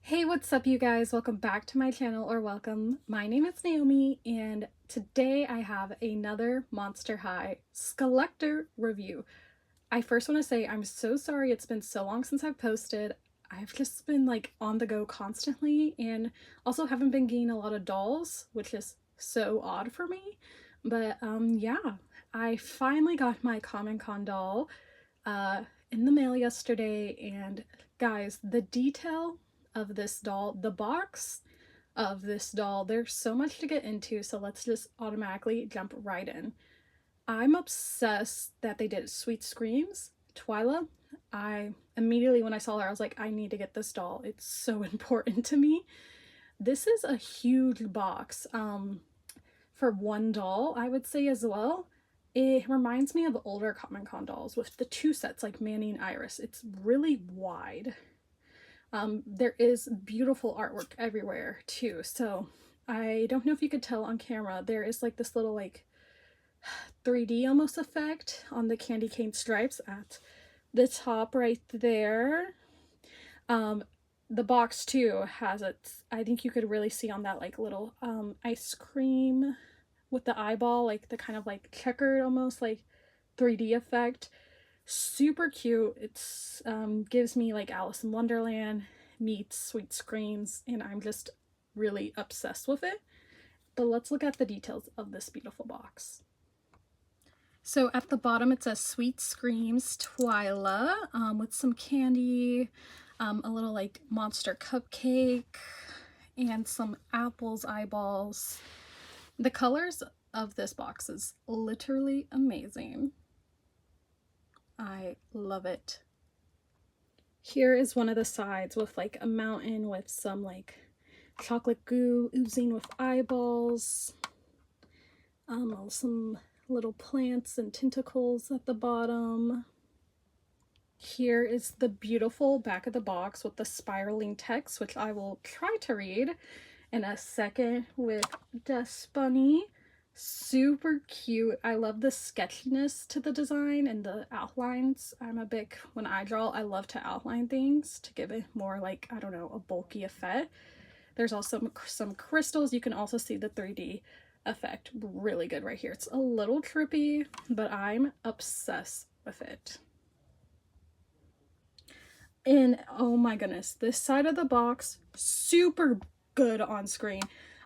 Hey, what's up you guys? Welcome back to my channel, or welcome. My name is Naomi and today I have another Monster High Skeletor review. I first want to say I'm so sorry it's been so long since I've posted. I've just been like on the go constantly and also haven't been getting a lot of dolls, which is so odd for me. But yeah, I finally got my Comic Con doll in the mail yesterday, and guys, the detail of this doll, the box of this doll, there's so much to get into, so let's just automatically jump right in. I'm obsessed that they did Sweet Screams, Twyla. I immediately, when I saw her, I was like, I need to get this doll. It's so important to me. This is a huge box for one doll, I would say, as well. It reminds me of older Comic Con dolls with the two sets like Manny and Iris. It's really wide. There is beautiful artwork everywhere too, so I don't know if you could tell on camera, there is like this little like 3D almost effect on the candy cane stripes at the top right there. The box too has it, I think you could really see on that like little ice cream with the eyeball, like the kind of like checkered almost like 3D effect. Super cute. It's gives me like Alice in Wonderland meets Sweet Screams, and I'm just really obsessed with it. But let's look at the details of this beautiful box. So at the bottom it says Sweet Screams Twyla, with some candy, a little like monster cupcake, and some apples eyeballs. The colors of this box is literally amazing. I love it. Here is one of the sides with like a mountain with some like chocolate goo oozing with eyeballs. Some little plants and tentacles at the bottom. Here is the beautiful back of the box with the spiraling text, which I will try to read in a second, with Dust Bunny. Super cute. I love the sketchiness to the design and the outlines. When I draw, I love to outline things to give it more like, I don't know, a bulky effect. There's also some crystals. You can also see the 3D effect really good right here. It's a little trippy, but I'm obsessed with it. And oh my goodness, this side of the box, super good on screen.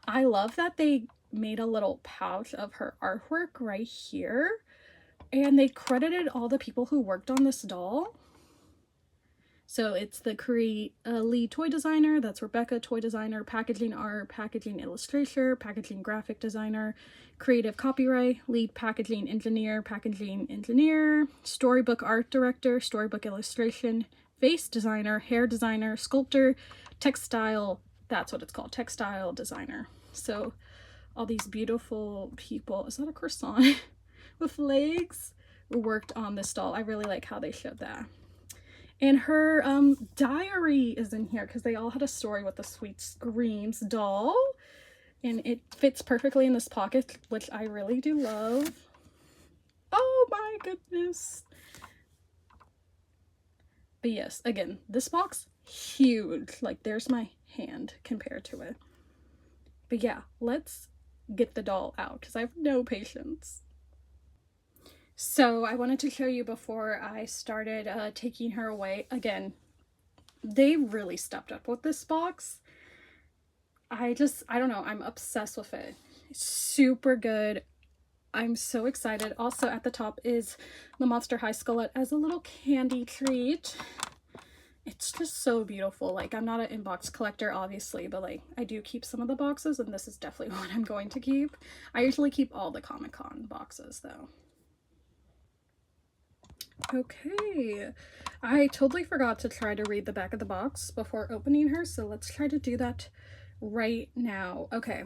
I love that they made a little pouch of her artwork right here, and they credited all the people who worked on this doll. So it's the lead toy designer, that's Rebecca, toy designer, packaging art, packaging illustrator, packaging graphic designer, creative copyright, lead packaging engineer, storybook art director, storybook illustration, face designer, hair designer, sculptor, textile, that's what it's called, textile designer. So all these beautiful people, is that a croissant? With legs, worked on this doll. I really like how they showed that. And her diary is in here because they all had a story with the Sweet Screams doll. And it fits perfectly in this pocket, which I really do love. Oh my goodness. But yes, again, this box, huge. Like, there's my hand compared to it. But yeah, let's get the doll out because I have no patience. So I wanted to show you before I started taking her away. Again, they really stepped up with this box. I don't know, I'm obsessed with it. It's super good. I'm so excited. Also at the top is the Monster High Skeletor as a little candy treat. It's just so beautiful. Like, I'm not an inbox collector, obviously, but like, I do keep some of the boxes, and this is definitely what I'm going to keep. I usually keep all the Comic Con boxes, though. Okay, I totally forgot to try to read the back of the box before opening her, so let's try to do that right now. Okay.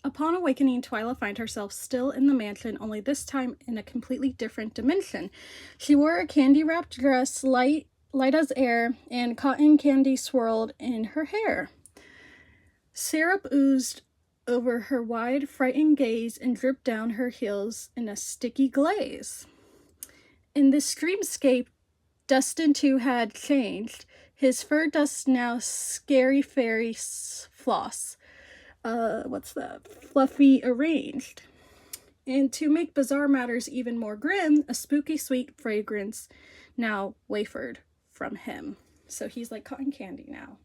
Upon awakening, Twyla finds herself still in the mansion, only this time in a completely different dimension. She wore a candy-wrapped dress, light as air, and cotton candy swirled in her hair. Syrup oozed over her wide, frightened gaze and dripped down her heels in a sticky glaze. In this dreamscape, Dustin too had changed. His fur does now scary fairy floss. What's that? Fluffy arranged. And to make bizarre matters even more grim, a spooky sweet fragrance now wafered from him. So he's like cotton candy now.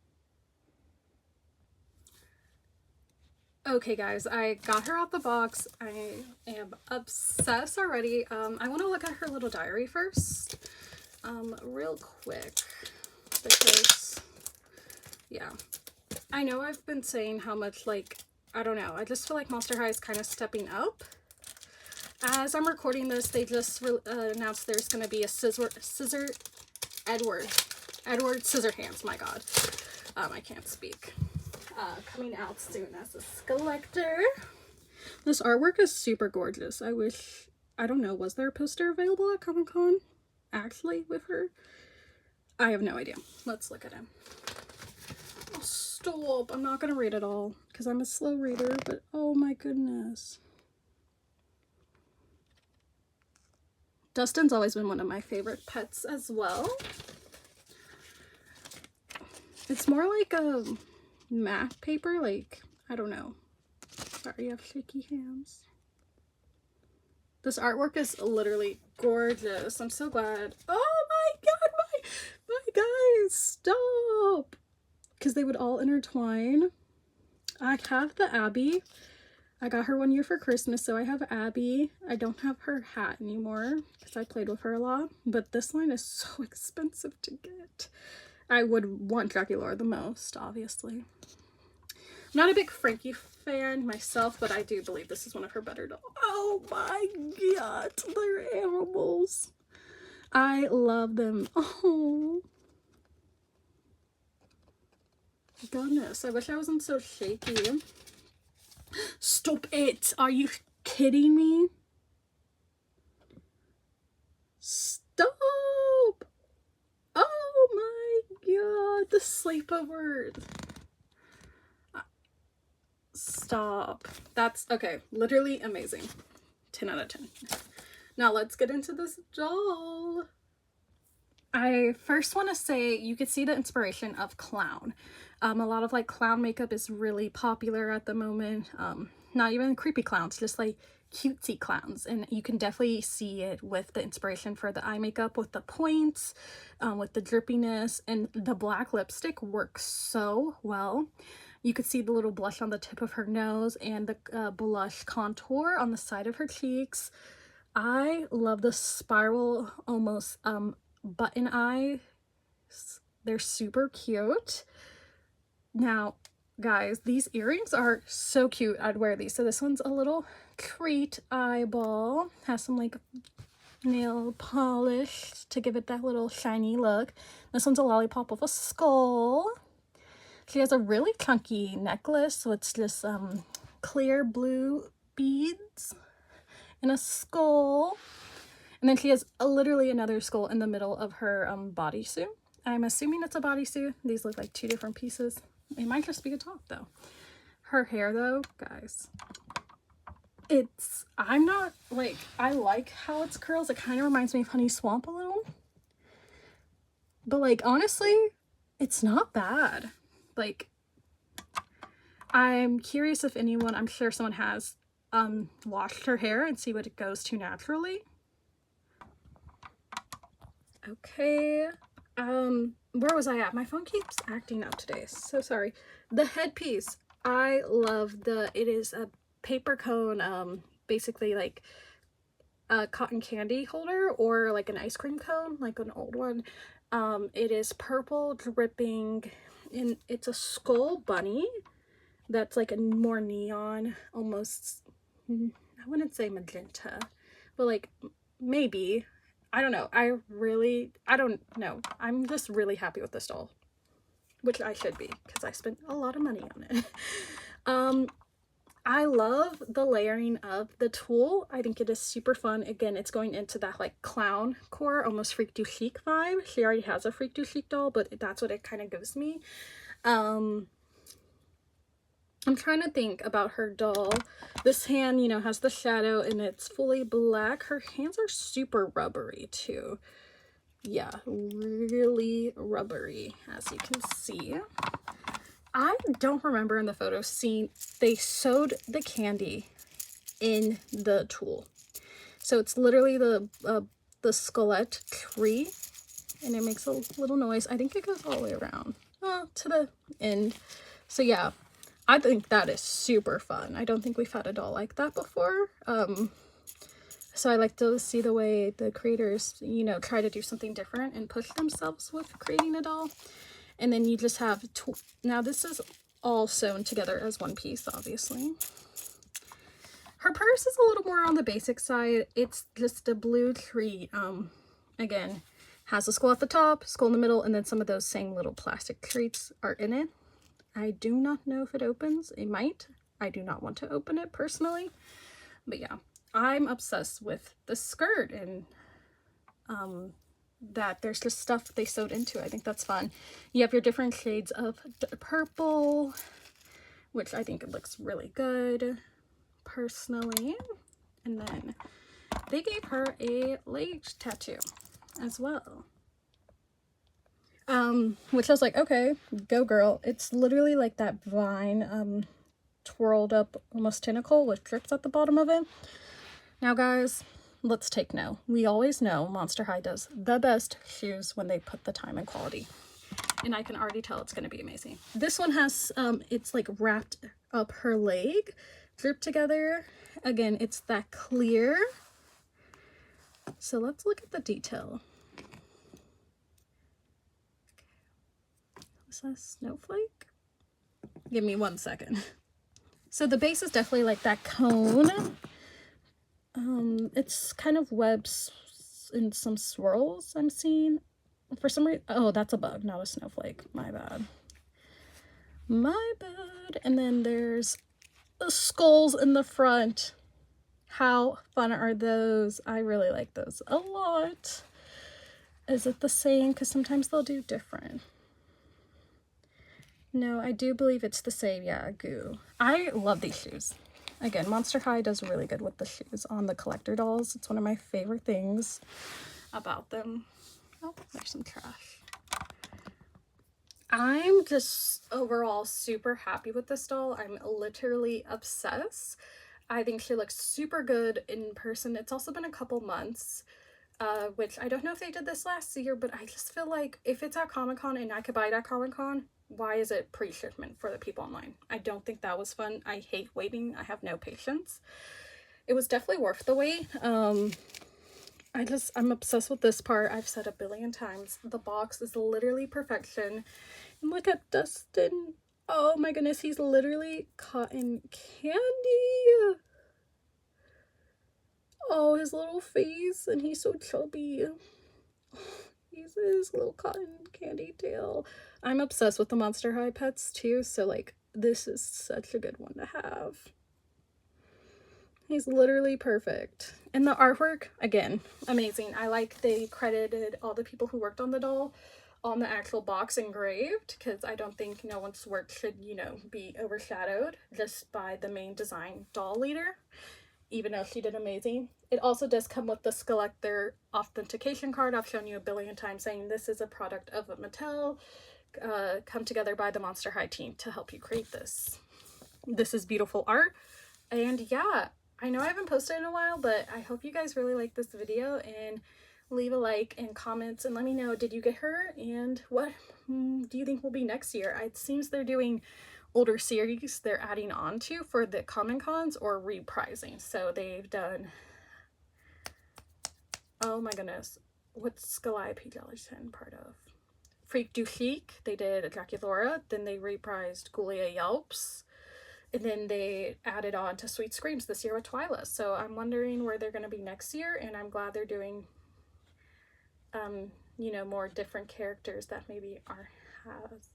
Okay guys, I got her out the box. I am obsessed already. I want to look at her little diary first, real quick, because yeah, I know I've been saying how much, like, I don't know, I just feel like Monster High is kind of stepping up. As I'm recording this, they just announced there's going to be a Edward Scissorhands, my god, I can't speak. Coming out soon as a collector. This artwork is super gorgeous. I don't know, was there a poster available at Comic-Con actually with her? I have no idea. Let's look at him. Oh, stop. I'm not gonna read it all because I'm a slow reader, but oh my goodness. Dustin's always been one of my favorite pets as well. It's more like a matte paper, like, I don't know. Sorry, I have shaky hands. This artwork is literally gorgeous. I'm so glad. Oh my god, my guys, stop! Because they would all intertwine. I have the Abby. I got her 1 year for Christmas, so I have Abby. I don't have her hat anymore because I played with her a lot, but this line is so expensive to get. I would want Dracula the most, obviously. I'm not a big Frankie fan myself, but I do believe this is one of her better dolls. Oh my god, they're animals. I love them. Oh. Goodness, I wish I wasn't so shaky. Stop it! Are you kidding me? Stop! Oh my god, the sleepovers. Stop. That's okay. Literally amazing. 10 out of 10. Now let's get into this doll. I first want to say you could see the inspiration of clown. A lot of like clown makeup is really popular at the moment. Not even creepy clowns, just like cutesy clowns, and you can definitely see it with the inspiration for the eye makeup, with the points, with the drippiness, and the black lipstick works so well. You could see the little blush on the tip of her nose and the blush contour on the side of her cheeks. I love the spiral, almost button eyes. They're super cute. Now, guys, these earrings are so cute. I'd wear these. So this one's a little treat eyeball. Has some like nail polish to give it that little shiny look. This one's a lollipop with a skull. She has a really chunky necklace, so it's just clear blue beads and a skull. And then she has literally another skull in the middle of her bodysuit. I'm assuming it's a bodysuit. These look like two different pieces. It might just be a top though. Her hair though, guys, I'm not like, I like how it's curls. It kind of reminds me of Honey Swamp a little. But like, honestly, it's not bad. Like, I'm curious if anyone, I'm sure someone has washed her hair and see what it goes to naturally. Okay. Where was I at? My phone keeps acting up today. So sorry. The headpiece. I love it is a paper cone, basically like a cotton candy holder or like an ice cream cone, like an old one. It is purple dripping, and it's a skull bunny that's like a more neon, almost, I wouldn't say magenta, but like maybe. I don't know. I don't know. I'm just really happy with this doll, which I should be because I spent a lot of money on it. I love the layering of the tulle. I think it is super fun. Again, it's going into that like clown core, almost Freak du Chic vibe. She already has a Freak du Chic doll, but that's what it kind of gives me. I'm trying to think about her doll. This hand, you know, has the shadow and it's fully black. Her hands are super rubbery too. yeah, really rubbery, as you can see. I don't remember in the photo seeing they sewed the candy in the tool. So it's literally the skelet tree, and it makes a little noise. I think it goes all the way around to the end. So yeah, I think that is super fun. I don't think we've had a doll like that before. So I like to see the way the creators, you know, try to do something different and push themselves with creating a doll. And then you just have, now this is all sewn together as one piece, obviously. Her purse is a little more on the basic side. It's just a blue tree. Again, has a skull at the top, skull in the middle, and then some of those same little plastic treats are in it. I do not know if it opens. It might. I do not want to open it personally. But yeah, I'm obsessed with the skirt, and that there's just stuff they sewed into it. I think that's fun. You have your different shades of purple, which I think it looks really good personally. And then they gave her a leg tattoo as well, which I was like, okay, go girl. It's literally like that vine twirled up almost tentacle with drips at the bottom of it. Now guys, let's take note. We always know Monster High does the best shoes when they put the time and quality, and I can already tell it's going to be amazing. This one has it's like wrapped up her leg, dripped together. Again, it's that clear. So let's look at the detail. Is that a snowflake? Give me 1 second. So the base is definitely like that cone. It's kind of webs and some swirls I'm seeing. For some reason, oh, that's a bug, not a snowflake. My bad. My bad. And then there's the skulls in the front. How fun are those? I really like those a lot. Is it the same? Because sometimes they'll do different. No, I do believe it's the same. Yeah, goo. I love these shoes. Again, Monster High does really good with the shoes on the collector dolls. It's one of my favorite things about them. Oh, there's some trash. I'm just overall super happy with this doll. I'm literally obsessed. I think she looks super good in person. It's also been a couple months, which I don't know if they did this last year, but I just feel like if it's at Comic-Con and I could buy it at Comic-Con, why is it pre-shipment for the people online? I don't think that was fun. I hate waiting. I have no patience. It was definitely worth the wait. I'm obsessed with this part. I've said a billion times. The box is literally perfection. And look at Dustin. Oh my goodness, he's literally cotton candy. Oh, his little face, and he's so chubby. He's his little cotton candy tail. I'm obsessed with the Monster High pets too, so like this is such a good one to have. He's literally perfect. And the artwork, again, amazing. I like they credited all the people who worked on the doll on the actual box engraved, because I don't think no one's work should, you know, be overshadowed just by the main design doll leader, even though she did amazing. It also does come with the Skeletor authentication card I've shown you a billion times, saying this is a product of Mattel, come together by the Monster High team to help you create this. This is beautiful art. And yeah, I know I haven't posted in a while, but I hope you guys really like this video, and leave a like and comments and let me know, did you get her, and what do you think will be next year? It seems they're doing older series they're adding on to for the Comic-Cons or reprising. So they've done, oh my goodness, what's Calliope Jellyton part of? Freak du Chic, they did Draculaura, then they reprised Ghoulia Yelps, and then they added on to Sweet Screams this year with Twyla. So I'm wondering where they're going to be next year, and I'm glad they're doing you know, more different characters that maybe has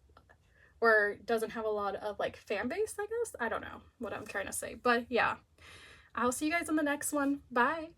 or doesn't have a lot of like fan base, I guess. I don't know what I'm trying to say, but yeah, I'll see you guys in the next one. Bye.